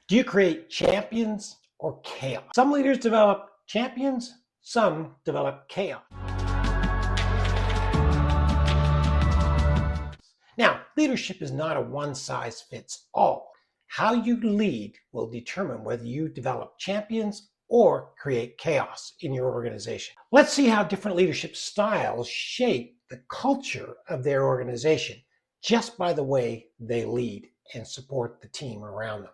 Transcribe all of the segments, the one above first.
Do you create champions or chaos? Some leaders develop champions, some develop chaos. Now, leadership is not a one-size-fits-all. How you lead will determine whether you develop champions or create chaos in your organization. Let's see how different leadership styles shape the culture of their organization just by the way they lead and support the team around them.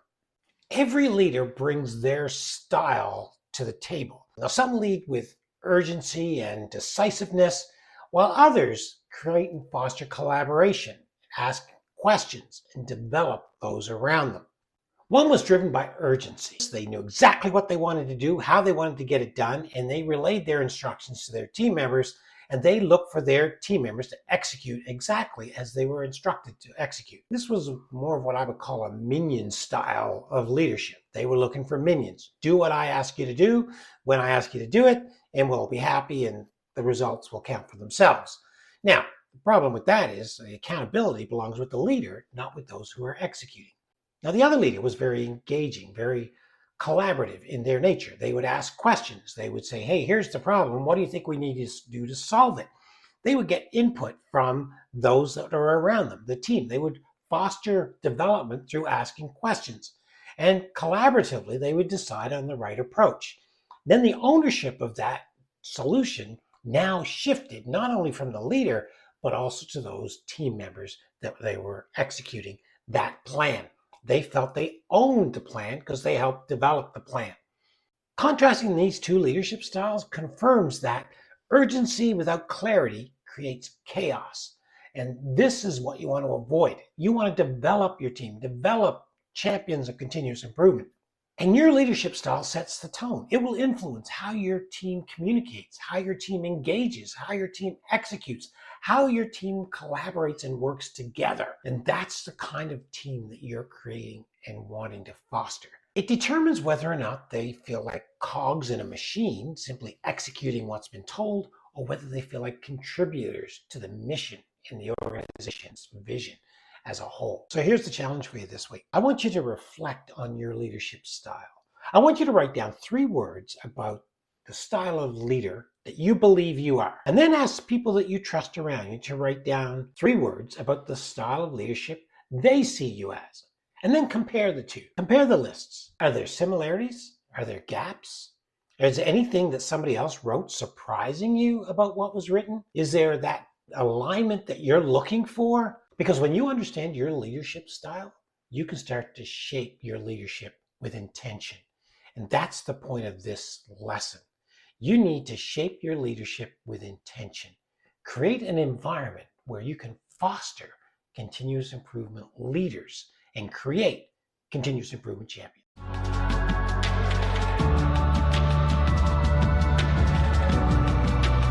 Every leader brings their style to the table. Now, some lead with urgency and decisiveness, while others create and foster collaboration, ask questions, and develop those around them. One was driven by urgency. They knew exactly what they wanted to do, how they wanted to get it done, and they relayed their instructions to their team members, and they looked for their team members to execute exactly as they were instructed to execute. This was more of what I would call a minion style of leadership. They were looking for minions. Do what I ask you to do, when I ask you to do it, and we'll be happy and the results will count for themselves. Now, the problem with that is the accountability belongs with the leader, not with those who are executing. Now, the other leader was very engaging, very collaborative in their nature. They would ask questions. They would say, hey, here's the problem. What do you think we need to do to solve it? They would get input from those that are around them, the team. They would foster development through asking questions. And collaboratively, they would decide on the right approach. Then the ownership of that solution now shifted not only from the leader, but also to those team members that they were executing that plan. They felt they owned the plan because they helped develop the plan. Contrasting these two leadership styles confirms that urgency without clarity creates chaos. And this is what you want to avoid. You want to develop your team, develop champions of continuous improvement. And your leadership style sets the tone. It will influence how your team communicates, how your team engages, how your team executes, how your team collaborates and works together. And that's the kind of team that you're creating and wanting to foster. It determines whether or not they feel like cogs in a machine, simply executing what's been told, or whether they feel like contributors to the mission in the organization's vision as a whole. So here's the challenge for you this week. I want you to reflect on your leadership style. I want you to write down 3 words about the style of leader that you believe you are. And then ask people that you trust around you to write down 3 words about the style of leadership they see you as. And then compare the two. Compare the lists. Are there similarities? Are there gaps? Is there anything that somebody else wrote surprising you about what was written? Is there that alignment that you're looking for? Because when you understand your leadership style, you can start to shape your leadership with intention. And that's the point of this lesson. You need to shape your leadership with intention. Create an environment where you can foster continuous improvement leaders and create continuous improvement champions.